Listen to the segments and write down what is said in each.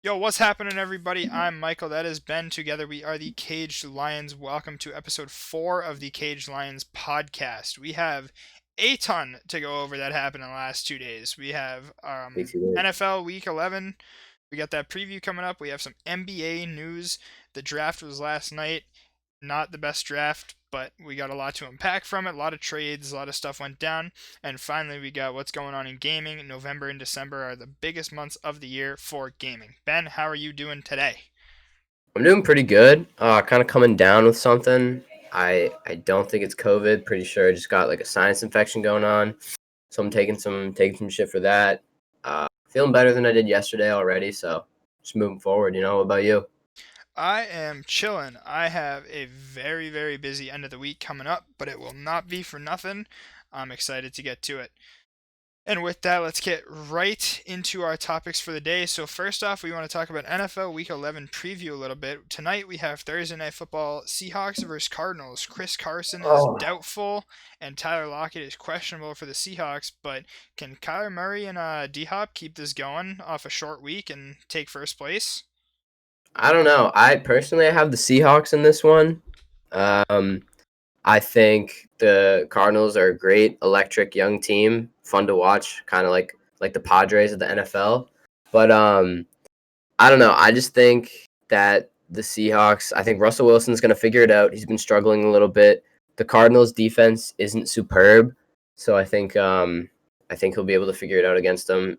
Yo, what's happening, everybody? I'm Michael. That is Ben. Together, we are the Caged Lions. Welcome to episode 4 of the Caged Lions podcast. We have a ton to go over that happened in the last 2 days. We have Way too late. NFL Week 11. We got that preview coming up. We have some NBA news. The draft was last night. Not the best draft, but we got a lot to unpack from it. A lot of trades, a lot of stuff went down. And finally, we got what's going on in gaming. November and December are the biggest months of the year for gaming. Ben, how are you doing today? I'm doing pretty good. Kind of coming down with something. I don't think it's COVID. Pretty sure I just got like a sinus infection going on. So I'm taking some shit for that. Feeling better than I did yesterday already. So just moving forward. What about you? I am chilling. I have a very, very busy end of the week coming up, but it will not be for nothing. I'm excited to get to it. And with that, let's get right into our topics for the day. So, first off, we want to talk about NFL Week 11 preview a little bit. Tonight, we have Thursday Night Football Seahawks versus Cardinals. Chris Carson is Oh, doubtful, and Tyler Lockett is questionable for the Seahawks. But can Kyler Murray and D Hop keep this going off a short week and take first place? I don't know. I personally have the Seahawks in this one. Um, I think the Cardinals are a great, electric young team, fun to watch, kind of like the Padres of the NFL. But I don't know. I just think that the Seahawks, I think Russell Wilson's going to figure it out. He's been struggling a little bit. The Cardinals defense isn't superb, so I think he'll be able to figure it out against them.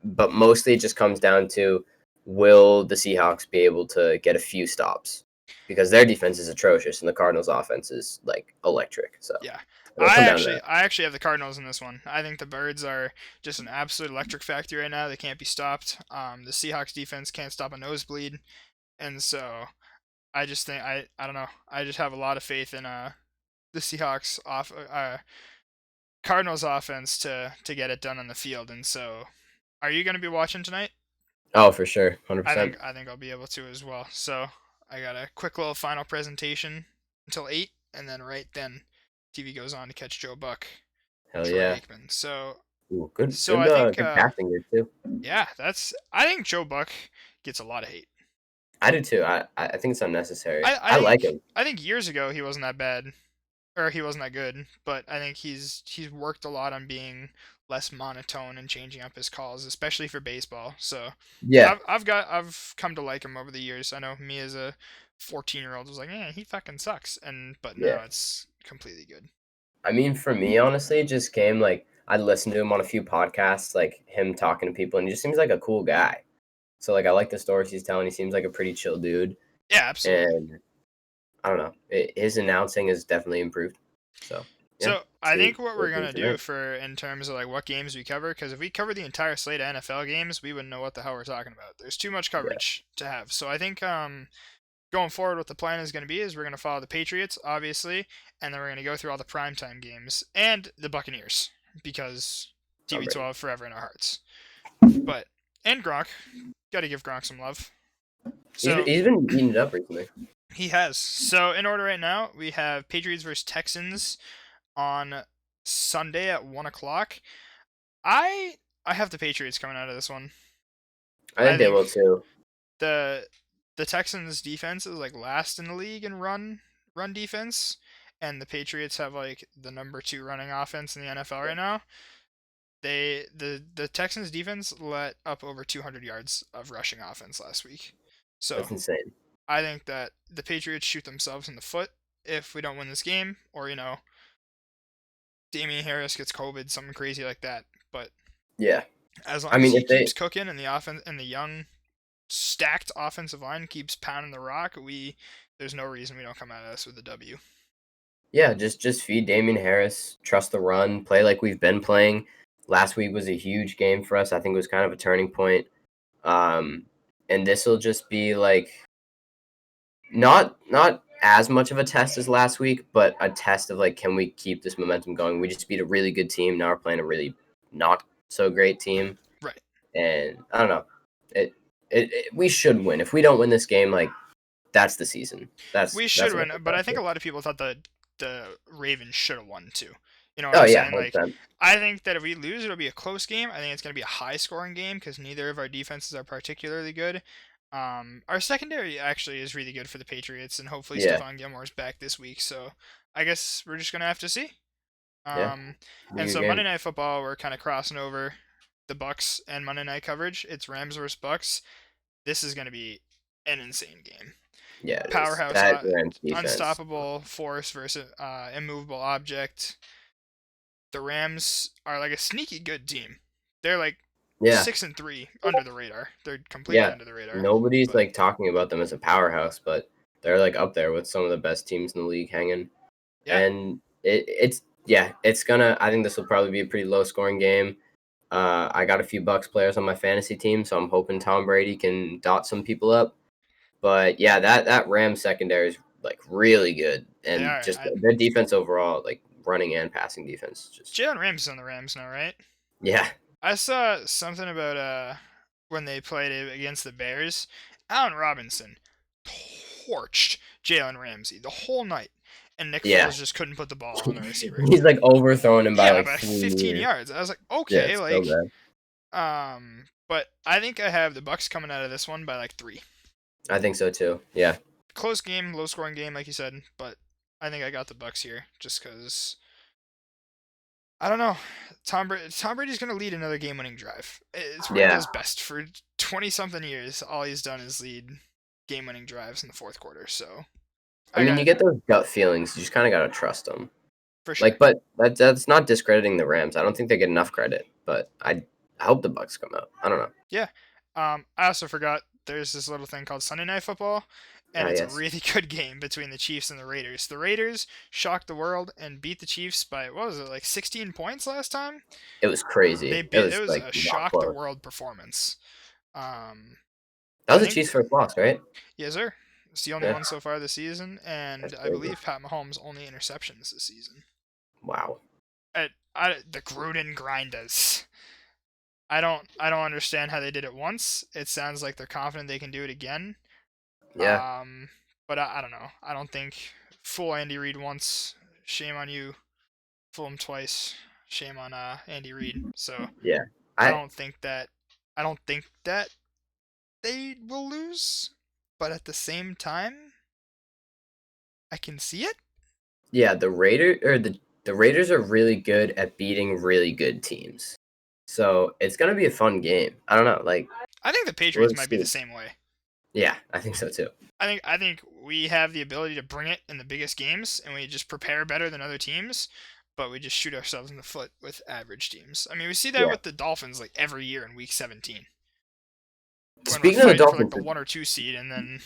But mostly it just comes down to, will the Seahawks be able to get a few stops? Because their defense is atrocious and the Cardinals offense is like electric. So Yeah. it'll come down to that. I actually have the Cardinals in this one. I think the Birds are just an absolute electric factory right now. They can't be stopped. The Seahawks defense can't stop a nosebleed, and so I just think I don't know. I just have a lot of faith in the Seahawks off Cardinals offense to get it done on the field. And so, are you going to be watching tonight? Oh, for sure. I 100%. think I think I'll be able to as well. So I got a quick little final presentation until 8, and then right then TV goes on to catch Joe Buck and Hell Troy yeah. Aikman. So Ooh, good, so good, I think good casting here too. yeah, that's I think Joe Buck gets a lot of hate. I do too. I think it's unnecessary. I I like think him. I think years ago he wasn't that bad, or he wasn't that good, but I think he's worked a lot on being less monotone and changing up his calls, especially for baseball. So Yeah, I've come to like him over the years. I know me as a 14-year-old was like, yeah, he fucking sucks, and but yeah. now it's completely good. I mean, for me, honestly, it just came like I listened to him on a few podcasts, like him talking to people, and he just seems like a cool guy. So like I like the stories he's telling. He seems like a pretty chill dude, Yeah, absolutely. and I don't know. His announcing has definitely improved. So yeah, So I think what stay we're tuned gonna do tonight. for in terms of like what games we cover, because if we cover the entire slate of NFL games, we wouldn't know what the hell we're talking about. There's too much Yeah, coverage to have. So I think going forward, what the plan is going to be is we're going to follow the Patriots, obviously, and then we're going to go through all the primetime games and the Buccaneers because I'm ready. TB12 forever in our hearts. But and Gronk, got to give Gronk some love. He's So he's been eating it up recently. he has. So in order right now, we have Patriots versus Texans on Sunday at 1 o'clock. I I have the Patriots coming out of this one. I I think they will think too. the the Texans defense is like last in the league in run defense, and the Patriots have like the number 2 running offense in the NFL right now. The Texans defense let up over 200 yards of rushing offense last week. So, That's insane. I think that the Patriots shoot themselves in the foot if we don't win this game, or Damian Harris gets COVID, something crazy like that. But Yeah, as I long as mean he if they keeps cooking and the offense and the young stacked offensive line keeps pounding the rock, there's no reason we don't come out of this with a W. Yeah, just feed Damien Harris, trust the run, play like we've been playing. Last week was a huge game for us. I think it was kind of a turning point. Um, and this will just be like not as much of a test as last week, but a test of like, can we keep this momentum going? We just beat a really good team. Now we're playing a really not so great team, Right. and I don't know. We should win. If we don't win this game, like that's the season. That's We should that's what it win, comes but down I think to. a lot of people thought the Ravens should have won too. You know what Oh I'm yeah, saying? Like, 100%. I think that if we lose, it'll be a close game. I think it's going to be a high-scoring game because neither of our defenses are particularly good. Our secondary actually is really good for the Patriots, and hopefully Yeah, Stephon Gilmore's back this week. So I guess we're just going to have to see. yeah. Um, Be and your so Monday game. Night Football, we're kind of crossing over the Bucks and Monday Night coverage. It's Rams versus Bucks. This is going to be an insane game. Yeah, it is. Powerhouse, That Rams defense. unstoppable force versus immovable object. The Rams are like a sneaky good team. They're like Yeah, 6-3 under the radar. They're completely yeah. under the radar. Nobody's But like talking about them as a powerhouse, but they're like up there with some of the best teams in the league hanging. yeah, And it's yeah, it's gonna. I think this will probably be a pretty low scoring game. I got a few Bucks players on my fantasy team, so I'm hoping Tom Brady can dot some people up. But yeah, that Rams secondary is like really good, they and are. just their defense overall, like running and passing defense, just Jalen Ramsey's on the Rams now, right? yeah, I saw something about when they played it against the Bears. Allen Robinson torched Jalen Ramsey the whole night, and Nick yeah. Foles just couldn't put the ball on the receiver. He's like overthrowing him by Yeah, like by 3 15 years. yards. I was like, Yeah, okay, it's so like, bad. but I think I have the Bucks coming out of this one by like 3. I think so too. Yeah, Close game, low scoring game, like you said, but I think I got the Bucks here just because I don't know. Tom Brady's gonna lead another game-winning drive. It's what he yeah. does best. For 20-something years, all he's done is lead game-winning drives in the fourth quarter. So I I mean, you got get those gut feelings. You just kind of gotta trust them. for Like, sure. but that's not discrediting the Rams. I don't think they get enough credit, but I hope the Bucks come out. I don't know. Yeah. I also forgot there's this little thing called Sunday Night Football, and Ah, it's a yes, really good game between the Chiefs and the Raiders. The Raiders shocked the world and beat the Chiefs by what was it, like 16 points last time? it was crazy. It It was was like a not shock the close. world performance. Um, That I was a think Chiefs first loss, right? yes, sir. It's the only Yeah, one so far this season, that's and I crazy. believe Pat Mahomes' only interceptions this season. Wow. The Gruden grinders. I don't understand how they did it once. It sounds like they're confident they can do it again. Yeah, Um, but I don't know. I don't think fool Andy Reid once. Shame on you. Fool him twice. Shame on Andy Reid. So yeah. I I don't think that I don't think that they will lose. But at the same time, I can see it. yeah. The Raiders are really good at beating really good teams. So it's gonna be a fun game. I don't know. Like, I think the Patriots let's might be see. the same way. Yeah, I think so too. I think we have the ability to bring it in the biggest games, and we just prepare better than other teams. But we just shoot ourselves in the foot with average teams. I mean, we see that Yeah. with the Dolphins like every year in Week 17 when we're Speaking of the fighting for like Dolphins, the 1 or 2 seed, and then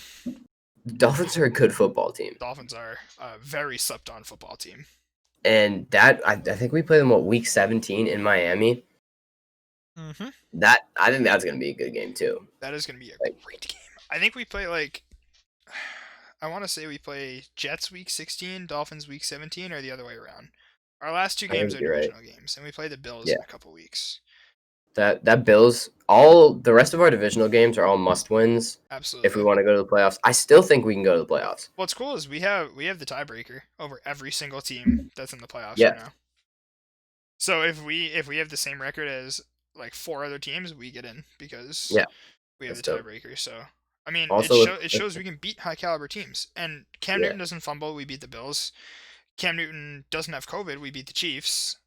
the Dolphins are a good football team. Dolphins are a very slept-on football team. And that I think we play them week 17 in Miami. Mm-hmm. That I think that's gonna be a good game too. That is going to be a Like great game. I think we play like I want to say we play Jets Week 16, Dolphins Week 17, or the other way around. Our last 2 I games think are you're right. divisional games, and we play the Bills Yeah. in a couple weeks. That Bills all the rest of our divisional games are all must wins if we Absolutely. want to go to the playoffs. I still think we can go to the playoffs. What's cool is we have the tiebreaker over every single team that's in the playoffs right Yeah. now. So if we have the same record as like 4 other teams, we get in because Yeah. we have That's the dope. tiebreaker. So I mean, Also it shows we can beat high caliber teams. And Cam yeah, Newton doesn't fumble, we beat the Bills. Cam Newton doesn't have COVID, we beat the Chiefs.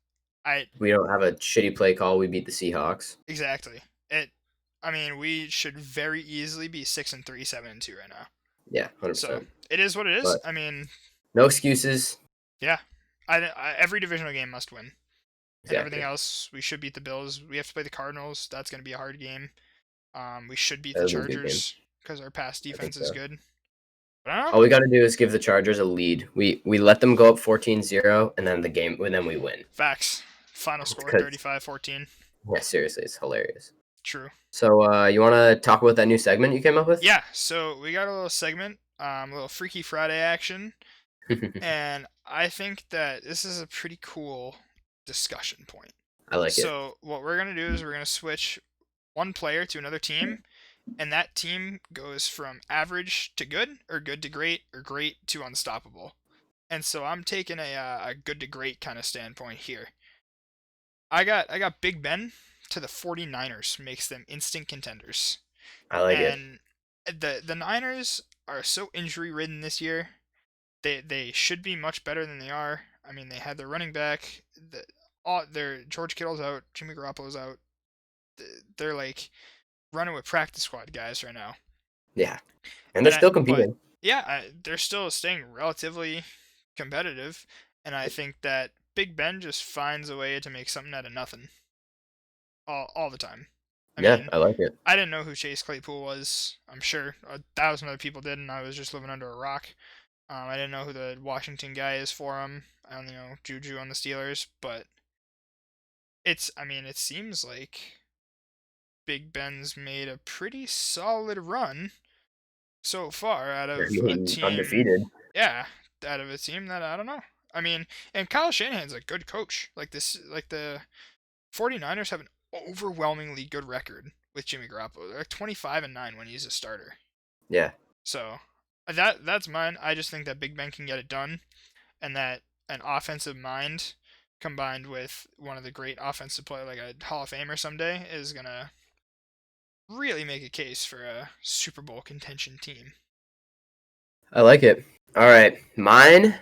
I we don't have a shitty play call, we beat the Seahawks. exactly. It I mean, we should very easily be 6-3, 7-2 right now. Yeah, So 100%. it is what it is. But I mean, no excuses. yeah. Every divisional game must win. And everything Exactly. else, we should beat the Bills. We have to play the Cardinals. That's going to be a hard game. We should beat the That'll be a good game. Chargers because our pass I think defense is so. good. But I don't know. All we got to do is give the Chargers a lead. We let them go up 14-0 and then we win. Facts. Final score Because 35-14. yeah, seriously, it's hilarious. True. So you want to talk about that new segment you came up with? Yeah, so we got a little segment, a little Freaky Friday action. And I think that this is a pretty cool discussion point. I like it. So what we're going to do is we're going to switch one player to another team, and that team goes from average to good, or good to great, or great to unstoppable. And so I'm taking a good to great kind of standpoint here. I got Big Ben to the 49ers makes them instant contenders. I like it. And the Niners are so injury ridden this year. They should be much better than they are. I mean, they had their running back, their George Kittle's out, Jimmy Garoppolo's out. They're like running with practice squad guys right now. Yeah, and they're still But competing. yeah, they're still staying relatively competitive, and I think that Big Ben just finds a way to make something out of nothing all the time. I Yeah, mean, I like it. I didn't know who Chase Claypool was. I'm sure 1,000 other people did, and I was just living under a rock. I didn't know who the Washington guy is for him. I only know Juju on the Steelers, but I mean, it seems like Big Ben's made a pretty solid run so far out I of a mean, team. undefeated. Yeah, out of a team that I don't know. I mean, and Kyle Shanahan's a good coach. Like the 49ers have an overwhelmingly good record with Jimmy Garoppolo. They're like 25-9 when he's a starter. Yeah, So that's mine. I just think that Big Ben can get it done, and that an offensive mind combined with one of the great offensive player like a Hall of Famer someday is gonna really make a case for a Super Bowl contention team. I like it. All right, mine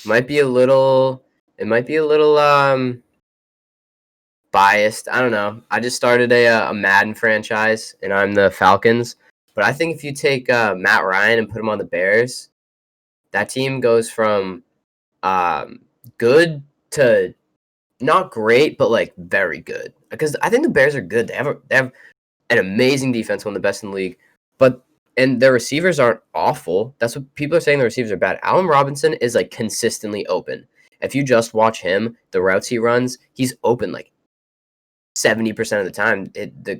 might be a little. It might be a little biased. I don't know. I just started a Madden franchise, and I'm the Falcons. But I think if you take Matt Ryan and put him on the Bears, that team goes from um, good to not great, but like very good. Because I think the Bears are good. They have an amazing defense, one of the best in the league. But and their receivers aren't awful. That's what people are saying. The receivers are bad. Allen Robinson is like consistently open. If you just watch him, the routes he runs, he's open like 70% of the time.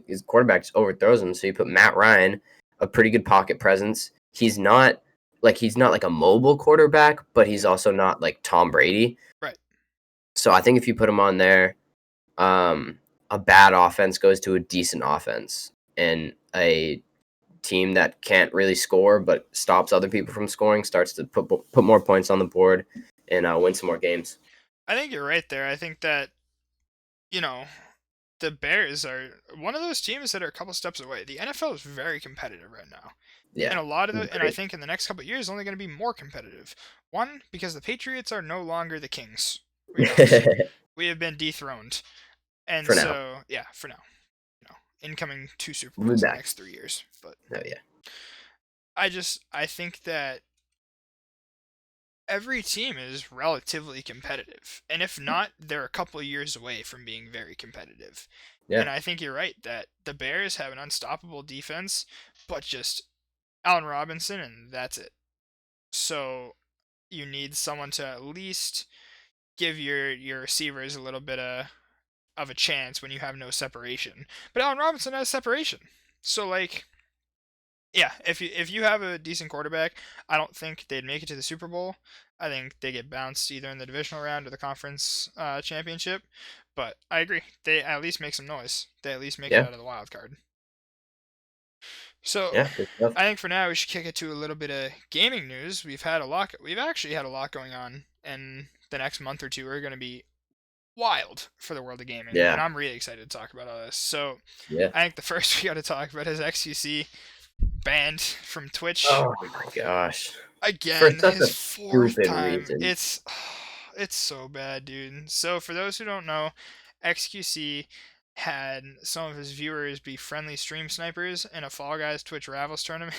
His quarterback just overthrows him. So you put Matt Ryan, a pretty good pocket presence. He's not like a mobile quarterback, but he's also not like Tom Brady. Right. So I think if you put him on there, um, a bad offense goes to a decent offense, and a team that can't really score but stops other people from scoring starts to put more points on the board and win some more games. I think you're right there. I think that, you know, the Bears are one of those teams that are a couple steps away. The NFL is very competitive right now. Yeah, And I great. think in the next couple of years, only going to be more competitive. One, because the Patriots are no longer the kings. We have been dethroned, and For now, so yeah, for now, incoming 2 Super we'll be Bowls in the back. next 3 years. But Oh yeah, I think that every team is relatively competitive, and if not, they're a couple of years away from being very competitive. yeah, And I think you're right that the Bears have an unstoppable defense, but just Allen Robinson, and that's it. So you need someone to at least give your receivers a little bit of a chance when you have no separation. But Allen Robinson has separation. So like yeah, if you have a decent quarterback, I don't think they'd make it to the Super Bowl. I think they get bounced either in the divisional round or the conference championship. But I agree, they at least make some noise. They at least make it yeah, out of the wild card. So yeah. Good stuff. I think for now we should kick it to a little bit of gaming news. We've had a lot. We've actually had a lot going on, and the next month or two are going to be wild for the world of gaming, and Yeah, I'm really excited to talk about all this. So yeah. I think the first we got to talk about is xQc banned from Twitch Oh my gosh, for again, such his a fourth stupid time. reason. It's so bad, dude. So for those who don't know, xQc had some of his viewers be friendly stream snipers in a Fall Guys Twitch Rivals tournament.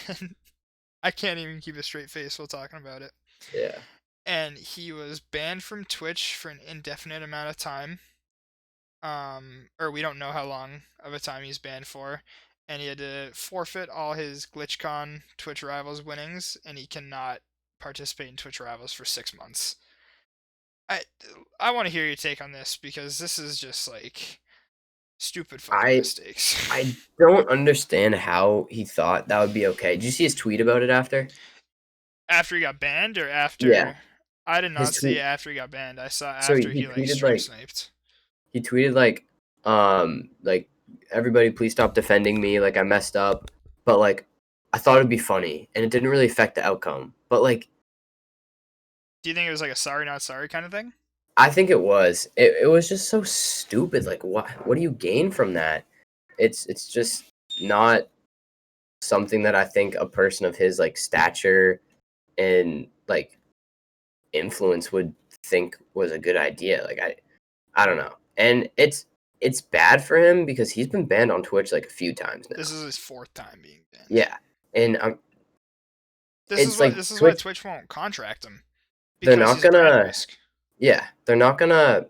I can't even keep a straight face while talking about it. Yeah, And he was banned from Twitch for an indefinite amount of time. Or we don't know how long of a time he's banned for. And he had to forfeit all his GlitchCon Twitch Rivals winnings, and he cannot participate in Twitch Rivals for 6 months. I I want to hear your take on this because this is just like stupid fucking I mistakes. I don't understand how he thought that would be okay. Did you see his tweet about it after? After he got banned, or Yeah, after? I did his not see tweet. after he got banned. I saw So after he like stream sniped. he tweeted like everybody please stop defending me, like I messed up, but like I thought it'd be funny and it didn't really affect the outcome. But like Do you think it was like a sorry not sorry kind of thing? I think it was. It was just so stupid. Like, what do you gain from that? It's just not something that I think a person of his like stature and like influence would think was a good idea. Like I don't know. And it's bad for him because he's been banned on Twitch like a few times This now. is his fourth time being banned. Yeah. And This is it's what like this is why Twitch, Twitch won't contract him they're because not he's a brand gonna risk. yeah, they're not gonna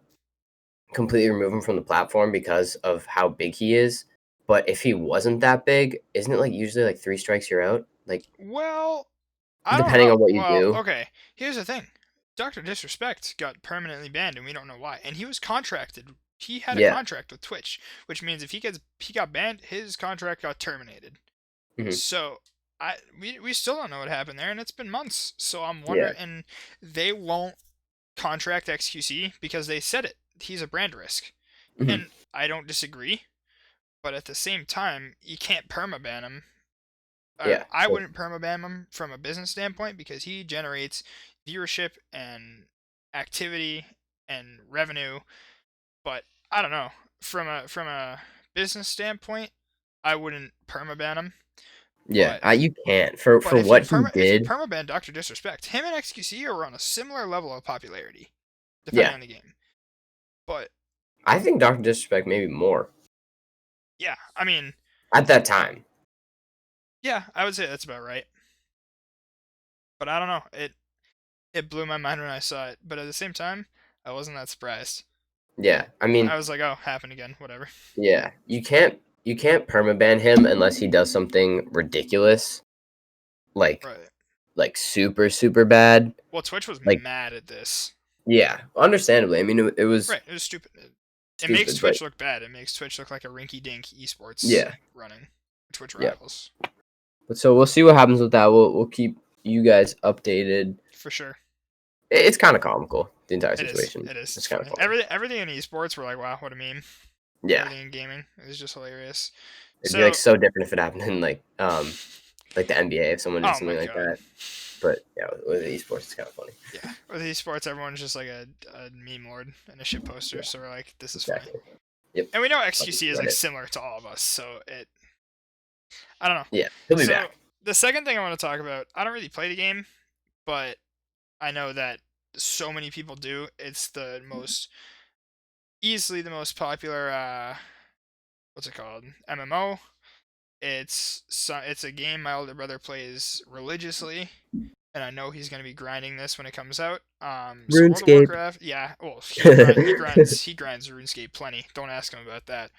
completely remove him from the platform because of how big he is. But if he wasn't that big, isn't it like usually like three strikes you're out? Like Well, I don't depending know. on what you Well, do. okay. Here's the thing. Dr. Disrespect got permanently banned and we don't know why. And he was contracted. He had a Yeah. contract with Twitch, which means if he got banned, his contract got terminated. Hmm. So we still don't know what happened there and it's been months. So I'm Yeah. wondering, and they won't contract xQc because they said it. He's a brand risk. Hmm. And I don't disagree, but at the same time, you can't permaban him. Yeah. I wouldn't permaban him from a business standpoint because he generates viewership and activity and revenue. But I don't know, from a business standpoint, I wouldn't permaban him. Yeah. But You can't but for what he if you did. permaban Doctor Disrespect, him and xQc are on a similar level of popularity, depending Yeah. on the game. But I think Doctor Disrespect maybe more yeah, I mean, at that time. yeah, I would say that's about right. But I don't know. It blew my mind when I saw it. But at the same time, I wasn't that surprised. Yeah. I I mean, was like, oh, happened again, whatever. yeah. You can't permaban him unless he does something ridiculous, like Right. super super bad. Well, Twitch was Like mad at this. yeah, understandably. I mean, it was Right. It was stupid. It makes stupid, but Twitch look bad. It makes Twitch look like a rinky-dink esports yeah, running Twitch yeah. rivals. But so we'll see what happens with that. We'll keep you guys updated. For sure. It's kind of comical, the entire It is. situation. It is. It's It's kind of funny. funny. Everything in esports, we're like, wow, what a meme. Yeah, Everything in gaming is just hilarious. it'd be like So, so different if it happened in like the NBA if someone did oh my something like god. that. But yeah, with esports, it's kind of funny. Yeah, with esports, everyone's just like a meme lord and a shit poster. Yeah, So we're like, this is funny. exactly. Yep. And we know Fucking xQc is like Reddit. similar to all of us, so I don't know. Yeah, he'll be So back. the second thing I want to talk about, I don't really play the game, but I know that so many people do. It's the most easily the most popular what's it called? MMO. It's a game my older brother plays religiously, and I know he's gonna be grinding this when it comes out. So World of RuneScape. Warcraft, yeah. Well, he grinds RuneScape plenty. Don't ask him about that.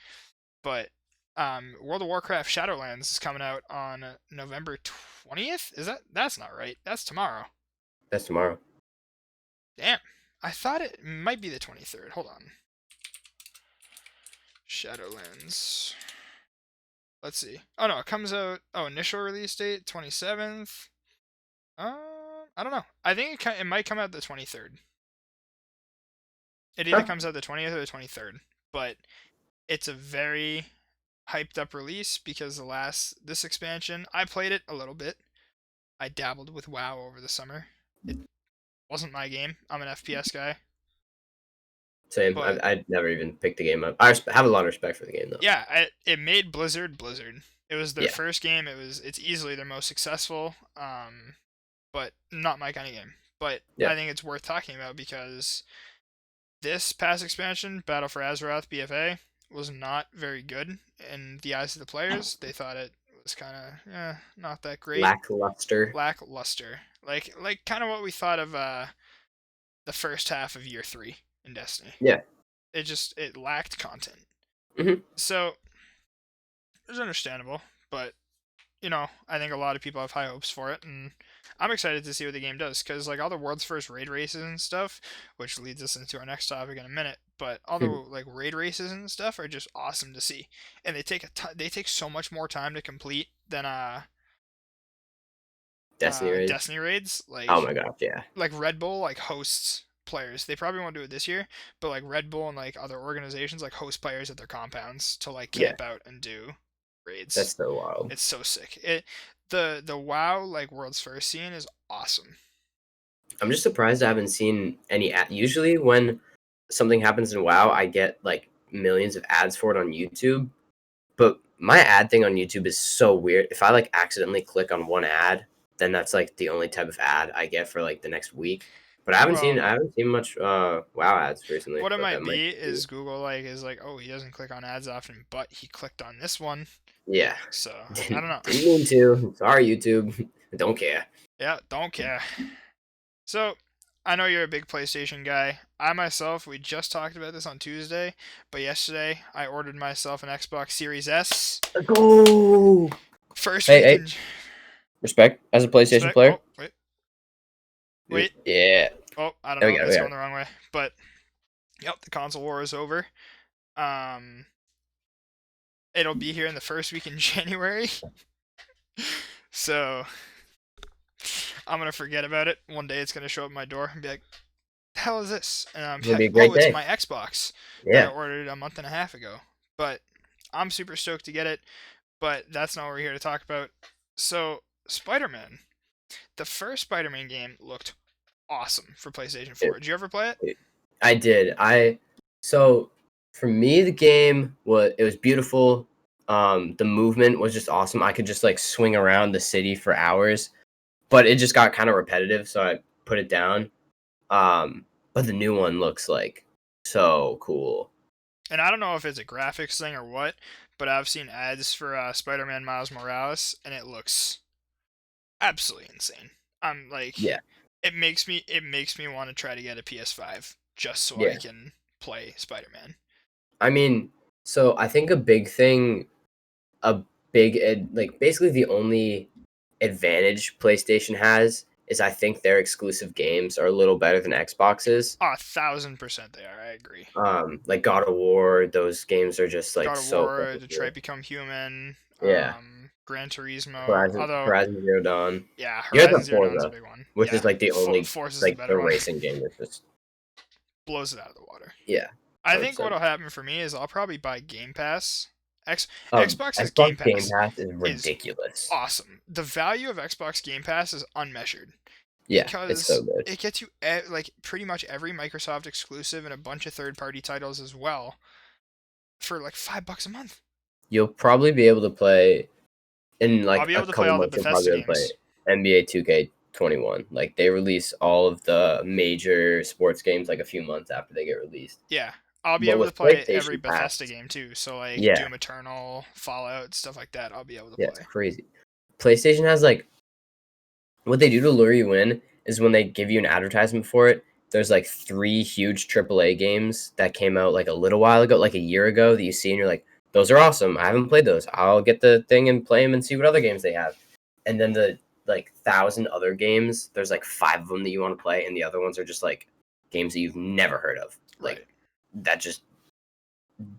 But World of Warcraft Shadowlands is coming out on November 20th. That's not right. That's tomorrow. That's tomorrow. Damn. I thought it might be the 23rd. Hold on. Shadowlands. Let's see. Oh no, it comes out. Oh, initial release date 27th. I don't know. I think it might come out the 23rd. It either Huh? comes out the 20th or the 23rd. But it's a very hyped up release because this expansion, I played it a little bit. I dabbled with WoW over the summer. It wasn't my game. I'm an FPS guy, Same. but I'd never even picked the game up. Have a lot of respect for the game though. yeah, it made Blizzard. It was their Yeah. first game. It's easily their most successful. But not my kind of game. But Yeah. I think it's worth talking about because this past expansion, Battle for Azeroth BFA, was not very good in the eyes of the players. They thought it was kind of not that great, Lackluster. lackluster, like kind of what we thought of the first half of year 3 in Destiny. Yeah. It lacked content. Hmm. So it's understandable, but I think a lot of people have high hopes for it, and I'm excited to see what the game does because like all the world's first raid races and stuff, which leads us into our next topic in a minute. But all the like raid races and stuff are just awesome to see, and they take so much more time to complete than Destiny raids. Destiny raids. Oh my gosh, yeah. Like Red Bull like hosts players. They probably won't do it this year, but like Red Bull and like other organizations like host players at their compounds to like Yeah. camp out and do raids. That's so wild. It's so sick. The WoW like world's first scene is awesome. I'm just surprised I haven't seen any ad. Usually when something happens in WoW, I get like millions of ads for it on YouTube. But my ad thing on YouTube is so weird. If I like accidentally click on one ad, then that's like the only type of ad I get for like the next week. But Well, I haven't seen much WoW ads recently, what it but that might might be just be is Google is like, oh, he doesn't click on ads often, but he clicked on this one. yeah. So I don't know. Didn't mean to. Sorry, YouTube. Don't care. Yeah, don't care. So I know you're a big PlayStation guy. I myself, we just talked about this on Tuesday, but yesterday I ordered myself an Xbox Series S. Let's go. First Hey, week hey, in respect as a PlayStation spec. player. Oh wait. Yeah. Oh, I don't There we know. go. It's We got going it. the wrong way. But yep, the console war is over. Um, it'll be here in the first week in January. So I'm gonna forget about it. One day it's gonna show up at my door and be like, "The hell is this?" And I'm It's gonna be like, a "Oh, great it's day. my Xbox that I Yeah. ordered a month and a half ago." But I'm super stoked to get it. But that's not what we're here to talk about. So Spider-Man, the first Spider-Man game looked awesome for PlayStation 4. Did you ever play it? It- I did. So for me the game was beautiful. The movement was just awesome. I could just like swing around the city for hours, but it just got kind of repetitive, so I put it down. But the new one looks like so cool. And I don't know if it's a graphics thing or what, but I've seen ads for Spider-Man Miles Morales, and it looks absolutely insane. I'm like, Yeah. it makes me want to try to get a PS5 just so I Yeah. can play Spider-Man. I mean, so I think a like basically the only advantage PlayStation has is I think their exclusive games are a little better than Xbox's. 1,000% they are. I agree. Like God of War, those games are just like God of so War, Detroit good. Become Human, Yeah, Gran Turismo. Although, Horizon Zero Dawn. yeah, You guys Horizon have Zero Dawn's a Forza, big one. which is Yeah, like the only Force is the like the better one. racing game that's just Blows it out of the water. yeah, I think 100%. what'll happen for me is I'll probably buy Game Pass. Xbox's Game Xbox Game Pass Pass is is ridiculous. awesome. The value of Xbox Game Pass is unmeasured Yeah, it's so because good. it gets you like pretty much every Microsoft exclusive and a bunch of third-party titles as well for like $5 a month. You'll probably be able to play in I'll like be a able to play couple all the months. You'll probably Bethesda be able to play games. NBA 2K21. Like they release all of the major sports games like a few months after they get released. Yeah, I'll be But able to with play every PlayStation Bethesda Pass, game too. So like yeah, Doom Eternal, Fallout, stuff like that. I'll be able to yeah, it's play. crazy. PlayStation has like what they do to lure you in is when they give you an advertisement for it. There's like three huge AAA games that came out like a little while ago, like a year ago, that you see and you're like, those are awesome. I haven't played those. I'll get the thing and play them and see what other games they have. And then the like 1,000 other games, there's like five of them that you want to play, and the other ones are just like games that you've never heard of, Right, like that just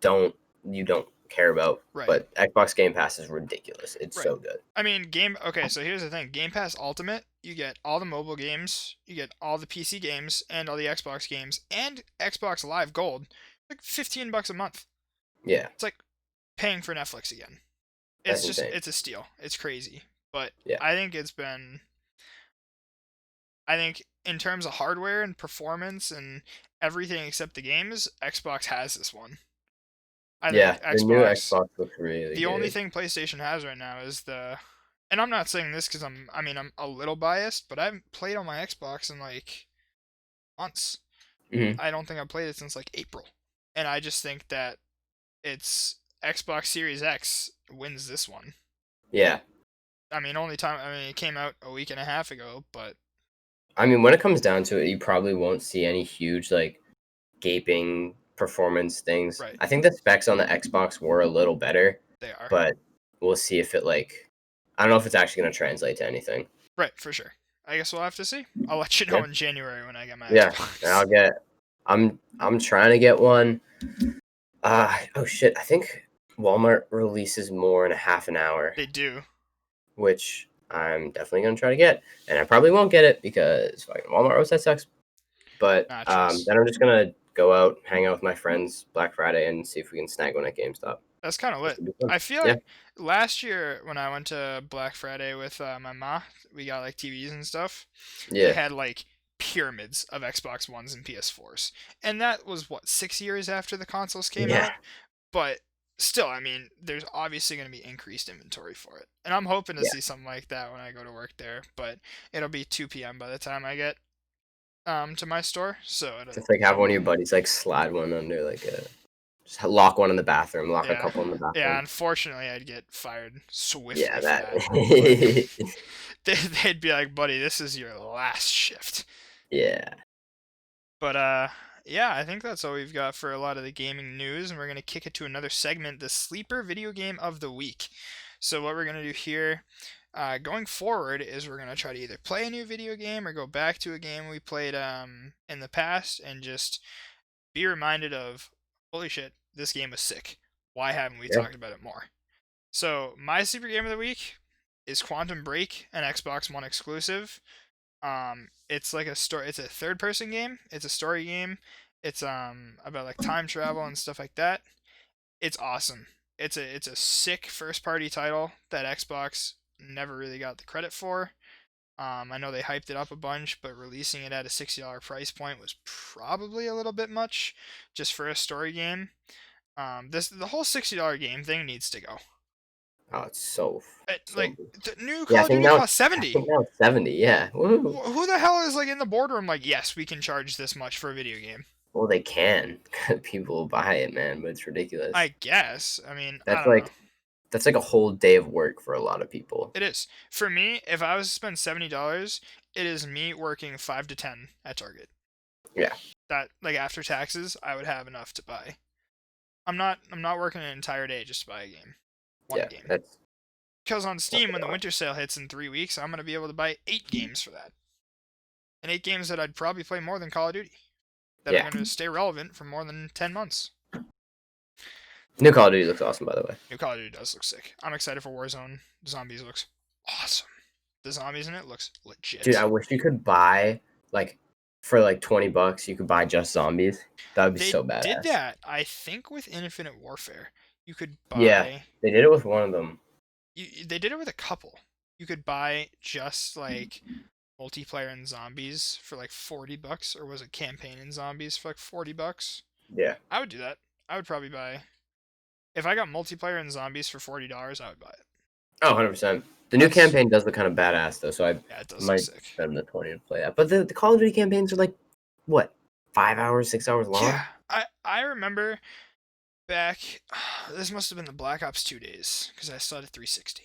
don't you don't care about. right. But Xbox Game Pass is ridiculous. It's Right. so good. I mean, game. Okay, so here's the thing: Game Pass Ultimate, you get all the mobile games, you get all the PC games, and all the Xbox games, and Xbox Live Gold, like $15 a month. Yeah, It's like paying for Netflix again. that's It's just, insane. it's a steal. It's crazy, but Yeah, I think I think in terms of hardware and performance and everything except the games, Xbox has this one. I think yeah. The new Xbox Xbox looks really the only good. thing PlayStation has right now is and I'm not saying this because I'm a little biased, but I haven't played on my Xbox in like months. Hmm. I don't think I've played it since like April. And I just think that it's Xbox Series X wins this one. Yeah, I mean, it came out a week and a half ago, but I mean, when it comes down to it, you probably won't see any huge like gaping performance things. right, I think the specs on the Xbox were a little better, they are. but we'll see if it like I don't know if it's actually going to translate to anything. Right, for sure. I guess we'll have to see. I'll let you Yeah, know in January when I get my yeah. And Xbox. I'm trying to get one. Oh shit! I think Walmart releases more in a half an hour, They do. which I'm definitely gonna try to get, and I probably won't get it because fucking Walmart website sucks. But Nachos. then I'm just gonna go out, hang out with my friends Black Friday, and see if we can snag one at GameStop. That's kind of This lit. would be fun. I feel Yeah, like last year when I went to Black Friday with my ma, we got like TVs and stuff. They yeah, had like pyramids of Xbox Ones and PS4s. And that was what, 6 years after the consoles came Yeah, out? But still, I mean, there's obviously going to be increased inventory for it. And I'm hoping to yeah. see something like that when I go to work there, but it'll be 2 p.m. by the time I get to my store, so Just like have one of your buddies like slide one under like a just lock one in the bathroom, lock a yeah. couple in the Yeah, bathroom. unfortunately I'd get fired Yeah, swiftly for that. that. But they'd be like, "Buddy, this is your last shift." Yeah. But yeah, I think that's all we've got for a lot of the gaming news, and we're gonna kick it to another segment, the sleeper video game of the week. So what we're gonna do here, going forward, is we're gonna try to either play a new video game or go back to a game we played in the past and just be reminded of, holy shit, this game was sick. Why haven't we Yeah. talked about it more? So my sleeper game of the week is Quantum Break, an Xbox One exclusive. It's like a story. It's a third-person game. It's a story game. It's about like time travel and stuff like that. It's awesome. It's a sick first-party title that Xbox never really got the credit for. I know they hyped it up a bunch, but releasing it at a $60 price point was probably a little bit much, just for a story game. The whole $60 game thing needs to go. Oh, it's so so Like good. the new Yeah, Call of Duty costs I 70. think now it's 70. Yeah. Woo. Who the hell is like in the boardroom like, yes, we can charge this much for a video game? Well, they can. People will buy it, man, but it's ridiculous. I guess. I mean, I That's don't know. like that's like a whole day of work for a lot of people. It is. For me, if I was to spend $70, it is me working 5 to 10 at Target. Yeah. That, like, after taxes, I would have enough to buy. I'm not working an entire day just to buy a game. One Yeah. game. That's Because on that's Steam, a when the lot. winter sale hits in 3 weeks, I'm gonna be able to buy 8 games for that. And 8 games that I'd probably play more than Call of Duty. That are Yeah. gonna stay relevant for more than 10 months. New Call of Duty looks awesome, by the way. New Call of Duty does look sick. I'm excited for Warzone. Zombies looks awesome. The zombies in it looks Dude, I legit. wish you could buy like for like $20, you could buy just zombies. That would be They so did badass. that, I think, with Infinite Warfare. You could Yeah, buy. they did it with one of them. They did it with a couple. You could buy just like multiplayer and zombies for like $40, or was it campaign and zombies for like $40? Yeah. I would do that. I would probably buy. If I got multiplayer and zombies for $40, I would buy it. Oh, 100%. The new That's campaign does look kind of badass though, so I Yeah, it does look might sick. spend the 20 to play that. But the Call of Duty campaigns are like what, 5 hours, 6 hours Yeah, long? I remember back. This must have been the Black Ops 2 days because I still had a 360.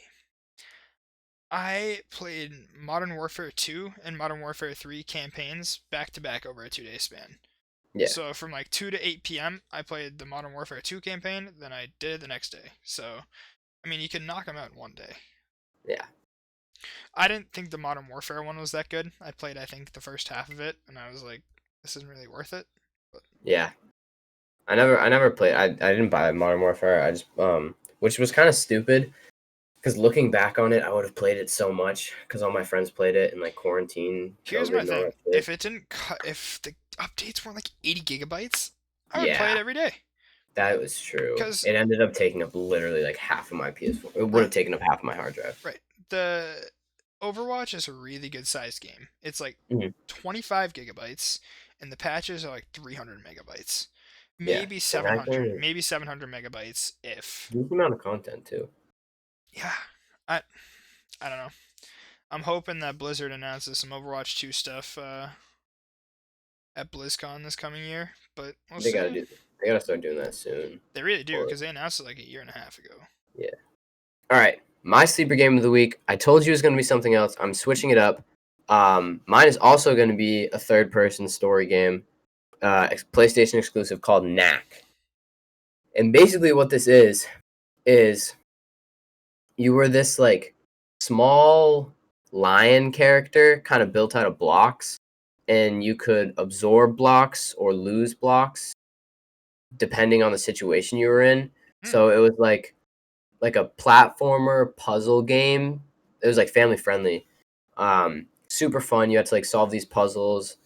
I played Modern Warfare 2 and Modern Warfare 3 campaigns back to back over a 2 day span. Yeah, So from like 2 to 8 p.m., I played the Modern Warfare 2 campaign, then I did it the next day. So, I mean, you can knock them out in one day. yeah, I didn't think the Modern Warfare one was that good. I played, I think, the first half of it, and I was like, this isn't really worth it. But yeah. I never played. I didn't buy Modern Warfare. I just which was kind of stupid because looking back on it, I would have played it so much because all my friends played it in like quarantine, here's COVID, my and all thing: that shit. if it didn't cut, if the updates weren't like 80 gigabytes, I would play Yeah, it every day. that was true. Cause It ended up taking up literally like half of my PS4. It would have right, taken up half of my hard drive. right, the Overwatch is a really good sized game. It's like Mhm. 25 gigabytes, and the patches are like 300 megabytes, Yeah, maybe and that 700, game, maybe 700 megabytes if. huge amount of content too. Yeah, I I don't know. I'm hoping that Blizzard announces some Overwatch 2 stuff at BlizzCon this coming year, but we'll They gotta see. do. They gotta start doing that soon. They really do Or because they announced it like a year and a half ago. yeah. All right, my sleeper game of the week. I told you it was gonna be something else. I'm switching it up. Mine is also gonna be a third-person story game, PlayStation exclusive called Knack. And basically, what this is you were this like small lion character, kind of built out of blocks, and you could absorb blocks or lose blocks depending on the situation you were in. Hmm. So it was like a platformer puzzle game. It was like family friendly. Super fun. You had to like solve these puzzles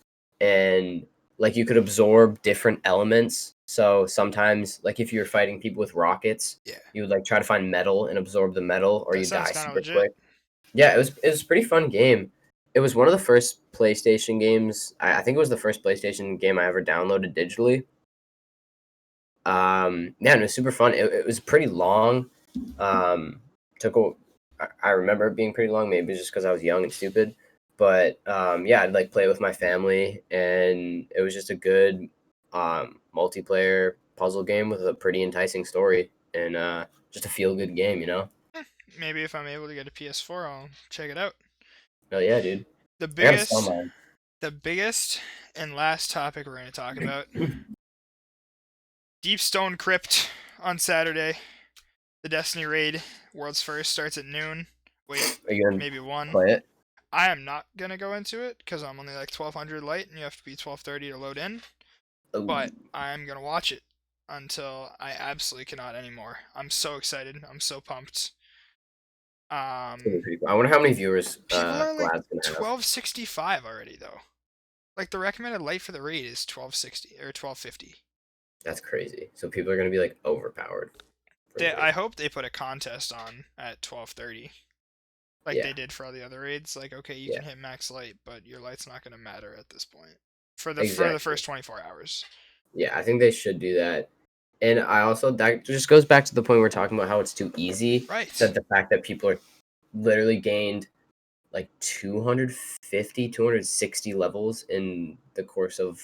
and like you could absorb different elements. So sometimes like if you were fighting people with rockets, Yeah, you would like try to find metal and absorb the metal or that you sounds die kind of super legit. quick. Yeah, it was a pretty fun game. it was one of the first PlayStation games. I think it was the first PlayStation game I ever downloaded digitally. Yeah, and it was super fun. It was pretty long. Took a, I remember it being pretty long. Maybe just because I was young and stupid. But yeah, I'd like play with my family, and it was just a good multiplayer puzzle game with a pretty enticing story and just a feel good game. You know? Eh, maybe if I'm able to get a PS4, I'll check it out. Oh yeah, dude. The I gotta sell biggest, mine. the biggest and last topic we're going to talk about: Deep Stone Crypt on Saturday. The Destiny raid, world's first, starts at noon. Wait, Are you gonna maybe 1. play it? I am not gonna go into it because I'm only like 1200 light, and you have to be 1230 to load in. Oh, But I'm gonna watch it until I absolutely cannot anymore. I'm so excited. I'm so pumped. it's gonna be Um, pretty cool. I wonder how many viewers People are like Vlad's gonna have. 1265 already though. Like the recommended light for the raid is 1260 or 1250. That's crazy. So people are gonna be like overpowered for the I raid. hope they put a contest on at 1230, like Yeah, they did for all the other raids. Like, okay, you yeah, can hit max light, but your light's not gonna matter at this point for the exactly. first 24 hours. Yeah, I think they should do that. And I also that just goes back to the point we're talking about how it's too easy. Right. That the fact that people are literally gained like 250, 260 levels in the course of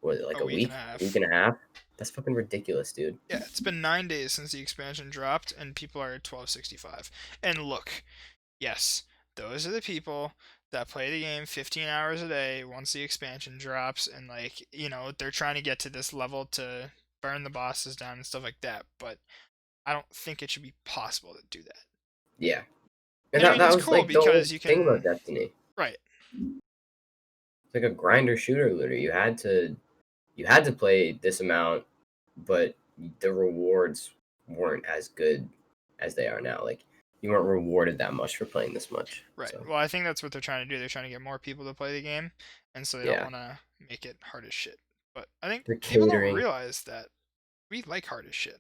what, like A a week and a week half. and a half. That's fucking ridiculous, dude. Yeah, it's been 9 days since the expansion dropped, and people are at 1265. And look, yes, those are the people that play the game 15 hours a day once the expansion drops, and like they're trying to get to this level to burn the bosses down and stuff like that. But I don't think it should be possible to do that. Yeah. And And I that mean, that it's was cool like the whole because you thing about can. Destiny. Right. It's like a grinder shooter literally. You had to play this amount, but the rewards weren't as good as they are now. Like you weren't rewarded that much for playing this much. Right. So Well, I think that's what they're trying to do. They're trying to get more people to play the game, and so they don't yeah, want to make it hard as shit. But I think they're people don't catering. realize that we like hard as shit.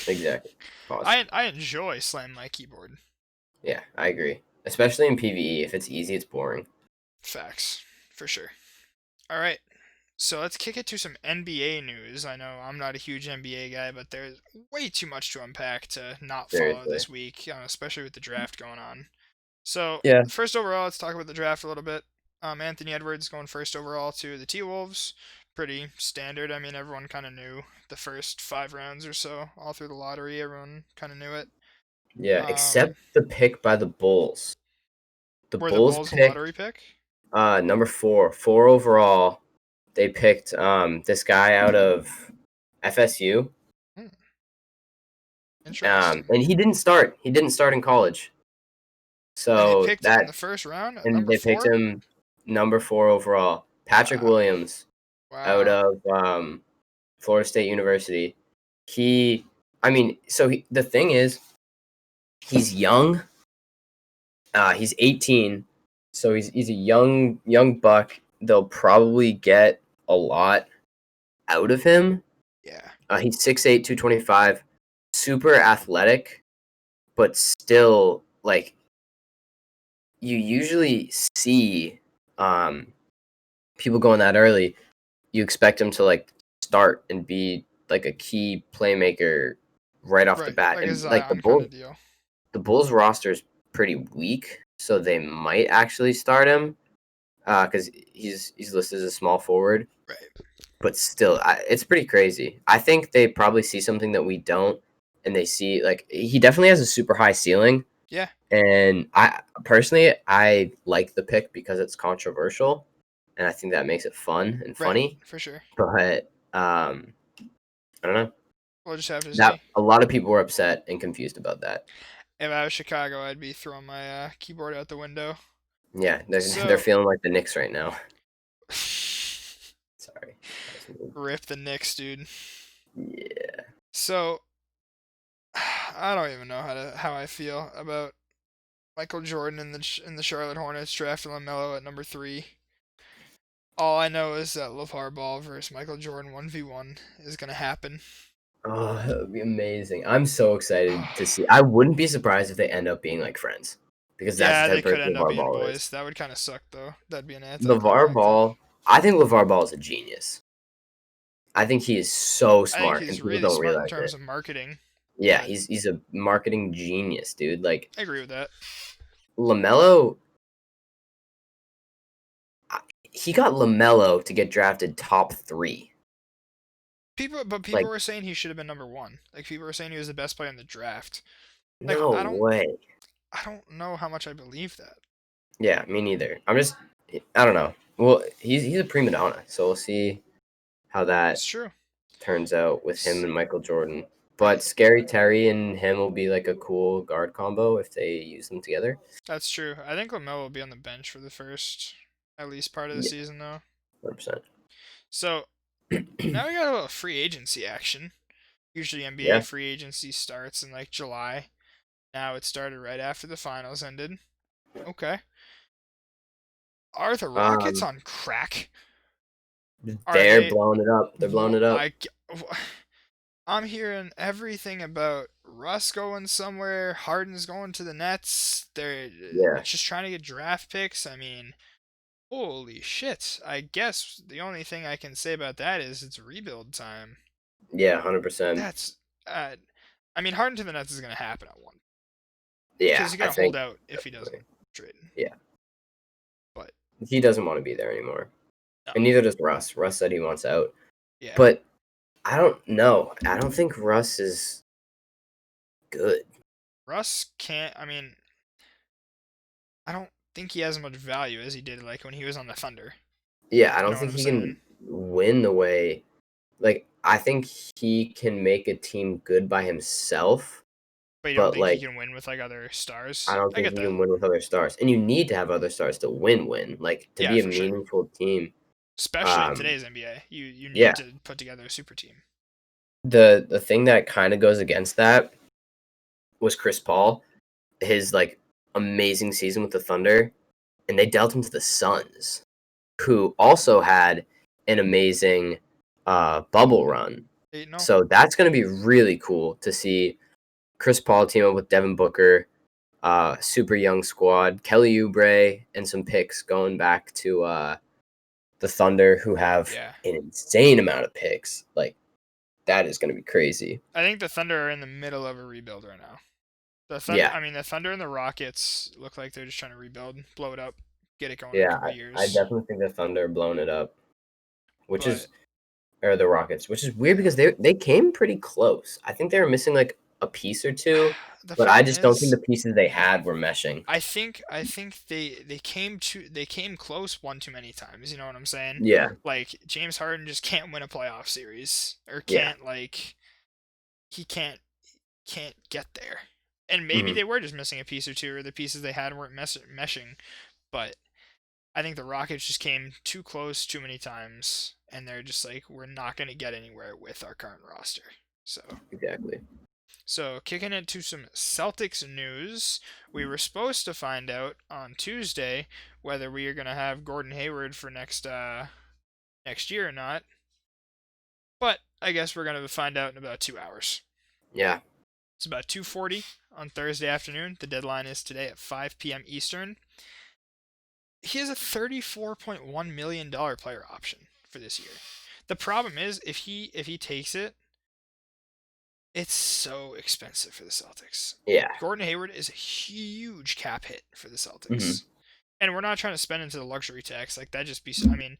Exactly. Pause. I enjoy slam my keyboard. Yeah, I agree. Especially in PvE, if it's easy, it's boring. Facts, for sure. All right, so let's kick it to some NBA news. I know I'm not a huge NBA guy, but there's way too much to unpack to not follow Seriously. this week, especially with the draft going on. So Yeah. first overall, let's talk about the draft a little bit. Anthony Edwards going first overall to the T Wolves. Pretty standard. I mean, everyone kind of knew the first 5 rounds or so, all through the lottery. Everyone kind of knew it. Yeah, except Um, the pick by the Bulls. The were the Bulls Bulls a lottery picked pick? number 4 overall. They picked this guy out of FSU. Hmm, interesting. And he didn't start. He didn't start in college. And they So picked him in that the first round at and number they picked 4. him number 4 overall. Patrick Wow. Williams out Wow. of Florida State University. He, I mean, so the thing is, he's young. He's 18, so he's a young buck. They'll probably get a lot out of him. Yeah. He's 6'8", 225, super athletic, but still like you usually see people going that early. You expect him to like start and be like a key playmaker right off the Right. bat, Like a and like the Zion kind Bulls of deal. the Bulls roster is pretty weak, so they might actually start him because he's listed as a small forward. Right. But still, it's pretty crazy. I think they probably see something that we don't, and they see like he definitely has a super high ceiling. Yeah. And I personally, I like the pick because it's controversial, and I think that makes it fun and Right. funny. For sure. But I don't know We'll just have to that see. a lot of people were upset and confused about that. If I was Chicago, I'd be throwing my keyboard out the window. Yeah, they're So, feeling like the Knicks right now. Sorry, that was mean. rip the Knicks, dude. Yeah. So, I don't even know how I feel about Michael Jordan in the Charlotte Hornets drafting LaMelo at number 3. All I know is that LeVar Ball versus Michael Jordan 1v1 is gonna happen. Oh, that would be amazing. I'm so excited to see. I wouldn't be surprised if they end up being like friends. because that's the Yeah, type they of could person end up LeVar being Ball is. boys. That would kind of suck though. That'd be an LeVar anticlimactic. Ball, I think LeVar Ball is a genius. I think he is so I think smart, and he's people really don't smart in realize terms it. of marketing, Yeah, but he's a marketing genius, dude. Like I agree with that. LaMelo, he got LaMelo to get drafted top 3. People Like, were saying he should have been number one. Like people were saying he was the best player in the draft. Like no way. I don't know how much I believe that. Yeah, me neither. I don't know. Well, he's a prima donna, so we'll see how that It's true. turns out with him S- and Michael Jordan. But I Scary Terry and him will be like a cool guard combo if they use them together. That's true. I think Lamelo will be on the bench for the first at least part of the Yeah, season though. 100%. So now we got a little free agency action. Usually NBA Yeah. free agency starts in like July. Now it started right after the finals ended. Okay. Are the Rockets Um, on crack? Are they're they? blowing it up. They're blowing it up. I'm hearing everything about Russ going somewhere, Harden's going to the Nets. They're Yeah. just trying to get draft picks. I mean, holy shit. I guess the only thing I can say about that is it's rebuild time. Yeah, 100%. That's I mean, Harden to the Nets is going to happen at one because Yeah, he's I going to hold think out if he definitely. doesn't trade. Yeah. But He doesn't want to be there anymore. no, And neither does Russ. Russ said he wants out. yeah, But I don't know. I don't think Russ is good. Russ can't. I mean, I don't think he has as much value as he did like when he was on the Thunder. Yeah, I You don't know what think I'm he saying? can win the way. Like, I think he can make a team good by himself, But you don't but think he like, can win with like other I stars? don't I think get he that. can win with other stars. And you need to have other stars to win. Like, to Yeah, be a for sure. meaningful team. Especially in Um, today's NBA, you yeah. need to put together a super team. The thing that kind of goes against that was Chris Paul, his like amazing season with the Thunder, and they dealt him to the Suns, who also had an amazing bubble run. 8-0. So that's going to be really cool to see Chris Paul team up with Devin Booker, super young squad, Kelly Oubre, and some picks going back to the Thunder, who have Yeah. an insane amount of picks. Like, that is going to be crazy. I think the Thunder are in the middle of a rebuild right now. Yeah, The Thunder and the Rockets look like they're just trying to rebuild, blow it up, get it going in a yeah, couple I years. definitely think the Thunder are blowing it up, which But is or the Rockets, which is weird because they came pretty close. I think they were missing like a piece or two, the but I problem just don't think is the pieces they had were meshing. I think they came close one too many times, you know what I'm saying? Yeah, Like James Harden just can't win a playoff series or yeah, can't like he can't get there. And maybe hmm they were just missing a piece or two, or the pieces they had weren't meshing. But I think the Rockets just came too close too many times, and they're just like, we're not going to get anywhere with our current roster. exactly. So kicking it to some Celtics news, we were supposed to find out on Tuesday whether we are going to have Gordon Hayward for next year or not. But I guess we're going to find out in about 2 hours. Yeah, It's about 2:40 on Thursday afternoon. The deadline is today at 5 p.m. Eastern. He has a $34.1 million player option for this year. The problem is if he takes it, it's so expensive for the Celtics. yeah, Gordon Hayward is a huge cap hit for the hmm Celtics. And we're not trying to spend into the luxury tax. Like that just be I mean,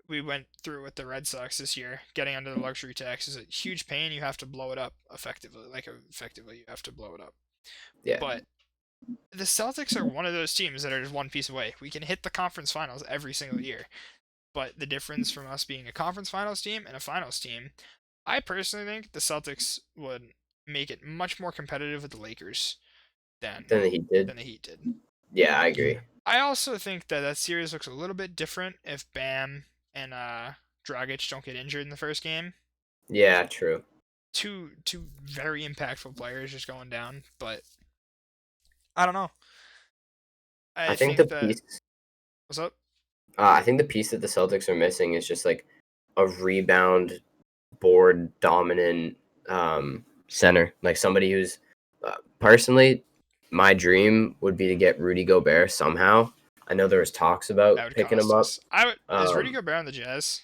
we went through with the Red Sox this year. Getting under the luxury tax is a huge pain. You have to blow it up effectively. Like effectively you have to blow it up. yeah. But the Celtics are one of those teams that are just one piece away. We can hit the conference finals every single year. But the difference from us being a conference finals team and a finals team, I personally think the Celtics would make it much more competitive with the Lakers than Then he did. than the Heat did. Yeah, I agree. I also think that that series looks a little bit different if Bam and Dragic don't get injured in the first game. Yeah, true. Two very impactful players just going down, but I don't know. I I think the think that piece. what's up? I think the piece that the Celtics are missing is just like a rebound, board dominant center, like somebody who's personally. my dream would be to get Rudy Gobert somehow. I know there was talks That about would picking him cost up. us. Is Rudy Um, Gobert on the Jazz?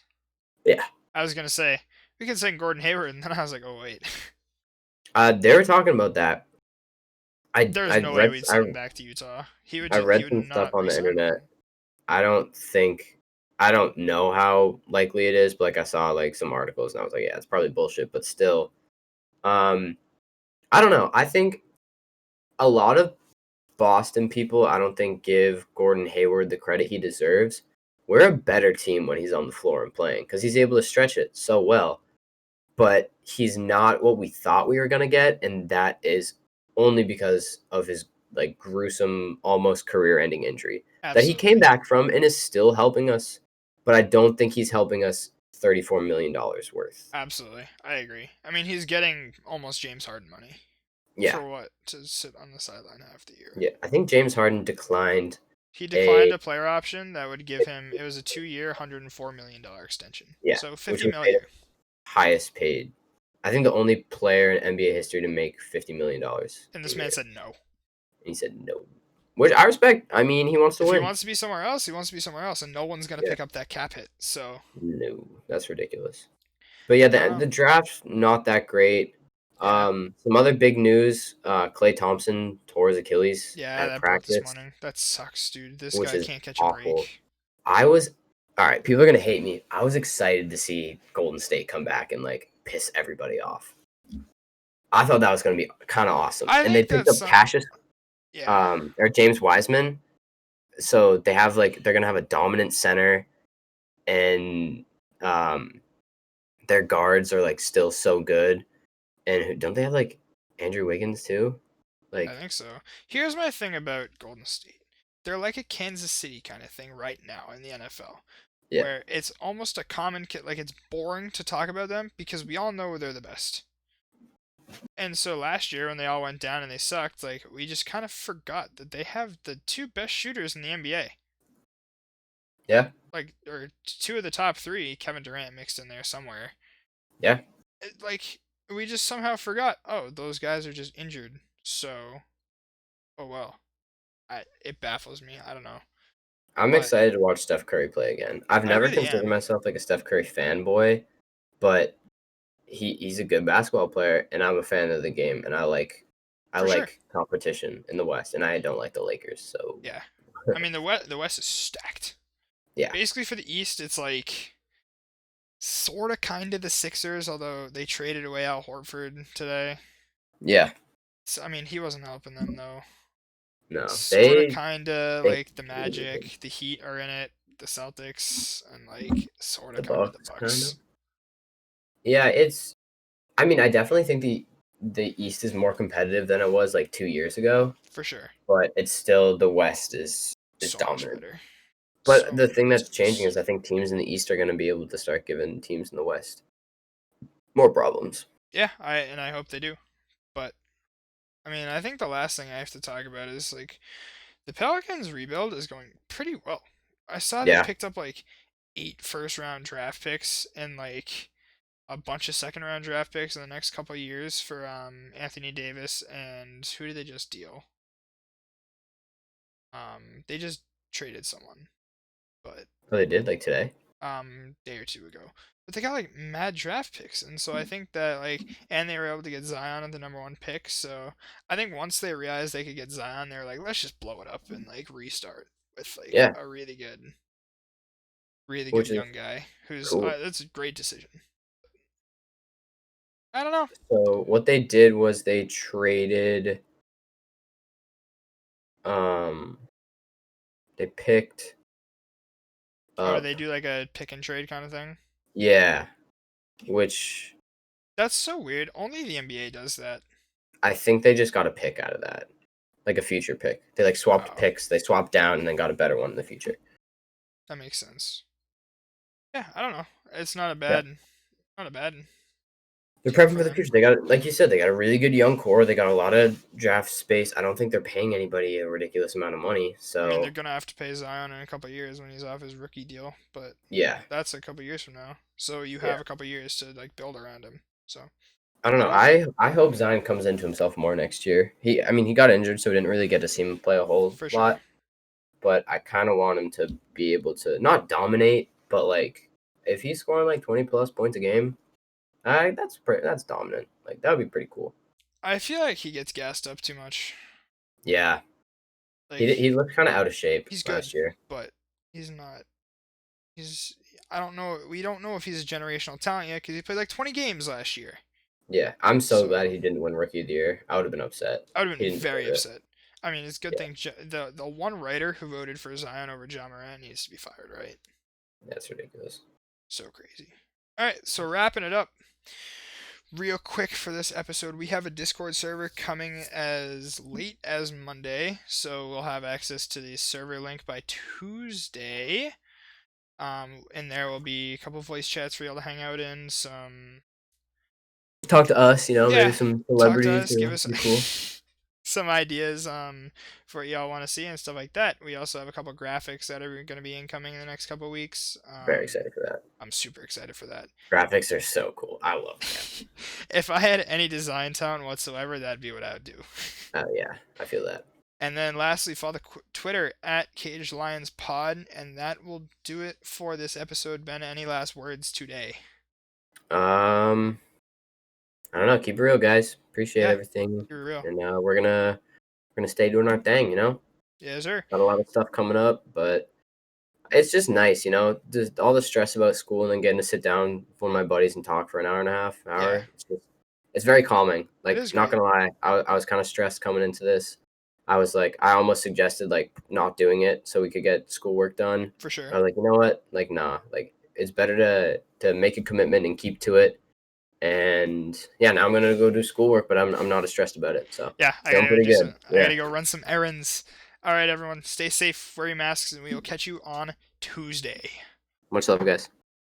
yeah, I was gonna say we could send Gordon Hayward, and then I was like, oh wait, they were talking about that. I there's I no way read we'd I send him back to Utah. I He read would some stuff not on the resign. internet. I don't think I don't know how likely it is, but like I saw like some articles and I was like, yeah, it's probably bullshit, but still. Um, I don't know. I think a lot of Boston people, I don't think give Gordon Hayward the credit he deserves. We're a better team when he's on the floor and playing because he's able to stretch it so well. But he's not what we thought we were gonna get, and that is only because of his like gruesome, almost career-ending injury that he came Absolutely, back from and is still helping us. But I don't think he's helping us $34 million worth. absolutely, I agree. I mean, he's getting almost James Harden money Yeah, for what to sit on the sideline half the year. yeah. I think James Harden declined He declined a a player option that would give him. It was a 2-year, $104 million extension, yeah, so which 50 would mil a pay the year. highest paid. I think the only player in NBA history to make $50 million And a this man year. said no. And he said no, which I respect. I mean, he wants to If he win. wants to be somewhere else, he wants to be somewhere else, and no one's gonna Yeah, pick up that cap hit. So no, that's ridiculous. But yeah, I don't the know. draft's not that great. Yeah, Some other big news: Clay Thompson tore his Achilles yeah, at that broke this practice, morning. That sucks, dude. This which guy is can't catch a awful. break. I was all right. People are gonna hate me. I was excited to see Golden State come back and like piss everybody off. I thought that was gonna be kind of awesome, I and they think picked that's up some. Cassius Yeah, or James Wiseman, so they have like they're gonna have a dominant center, and um, their guards are like still so good. And don't they have like Andrew Wiggins too? I Like, think so. Here's my thing about Golden State. They're like a Kansas City kind of thing right now in the NFL, yeah, where it's almost a common like it's boring to talk about them because we all know they're the best. And so last year when they all went down and they sucked, like we just kind of forgot that they have the two best shooters in the NBA. yeah, Like or two of the top 3, Kevin Durant mixed in there somewhere. yeah. Like we just somehow forgot, oh, those guys are just injured. So, oh well. It baffles me. I don't know. I'm But excited to watch Steph Curry play again. I've I never really considered am. myself like a Steph Curry fanboy, but he's a good basketball player, and I'm a fan of the game, and I For sure. like competition in the West, and I don't like the Lakers. So Yeah. I mean the West is stacked. yeah, Basically for the East it's like sort of kind of the Sixers, although they traded away Al Horford today. yeah. So, I mean, he wasn't helping them though. No, Sort of kind of they like the Magic, the Heat are in it, the Celtics, and like sort of the kind of the Bucks kind of. Bucks. Yeah, it's. I mean, I definitely think the East is more competitive than it was like 2 years ago, For sure. but it's still the West is So much dominant. better. But So the many thing that's changing reasons. is I think teams in the East are going to be able to start giving teams in the West more problems. Yeah, I hope they do. But I mean, I think the last thing I have to talk about is like the Pelicans rebuild is going pretty well. I saw they Yeah, picked up like 8 first round draft picks and like a bunch of second round draft picks in the next couple of years for Anthony Davis and who did they just deal? They just traded someone, but oh, they did like today. day or two ago. But they got like mad draft picks, and so I think that like, and they were able to get Zion at the #1 pick. So I think once they realized they could get Zion, they were like, let's just blow it up and like restart with like Yeah, a really good which is young guy who's cool. that's a great decision. I don't know. So what they did was they traded. Um, they picked Oh, do they up. do like a pick and trade kind of thing? Yeah, which That's so weird. Only the NBA does that. I think they just got a pick out of that, like a future pick. They like swapped Oh, picks. They swapped down and then got a better one in the future. that makes sense. Yeah, I don't know. It's Yeah. not a bad They're deal prepping for for the them. future. They got, like you said, they got a really good young core. They got a lot of draft space. I don't think they're paying anybody a ridiculous amount of money. I mean, they're So gonna have to pay Zion in a couple years when he's off his rookie deal, but yeah, that's a couple years from now. So you yeah. have a couple years to like build around him. So I don't I know. don't know I hope Zion comes into himself more next year. I mean, he got injured, so we didn't really get to see him play a whole for sure. lot. But I kind of want him to be able to not dominate, but like if he's scoring like 20 plus points a game, that's dominant. Like that would be pretty cool. I feel like he gets gassed up too much. Yeah, Like he looked kind of out of shape he's good, last year. but he's not. He's I don't know. We don't know if he's a generational talent yet because he played like 20 games last year. Yeah, I'm so glad So he didn't win Rookie of the Year. I would have been upset. I would have He been didn't very deserve it. upset. I mean, it's a good Yeah, thing the one writer who voted for Zion over John Morant needs to be fired, right? that's ridiculous. So crazy. All right, so wrapping it up real quick for this episode, we have a Discord server coming as late as Monday, so we'll have access to the server link by Tuesday. And there will be a couple voice chats for y'all to hang out in. Some Talk to us, maybe yeah, some talk to celebrities us, give would us be cool. some ideas for what y'all want to see and stuff like that. We also have a couple graphics that are going to be incoming in the next couple weeks. Very excited for that. I'm super excited for that. Graphics are so cool. I love them. If I had any design talent whatsoever, that'd be what I would do. Oh yeah, I feel that. And then lastly, follow the Twitter at Caged Lions Pod, and that will do it for this episode. Ben, any last words today? Um, I don't know. Keep it real, guys. Appreciate Yeah, everything, you're real. and we're gonna stay doing our thing. Yeah, sir. Got a lot of stuff coming up, but it's just nice, just all the stress about school and then getting to sit down with one of my buddies and talk for an hour and a half, Yeah, hour. It's very calming. it Like, is not great gonna lie, I was kind of stressed coming into this. I was like, I almost suggested like not doing it so we could get schoolwork done. for sure. I was like, you know what? Like, nah. Like, it's better to make a commitment and keep to it. And yeah, now I'm gonna go do schoolwork, but I'm not as stressed about it. So Yeah, I feeling gotta go pretty do good. some. I Yeah. gotta go run some errands. All right, everyone, stay safe, wear your masks, and we will catch you on Tuesday. Much love, guys.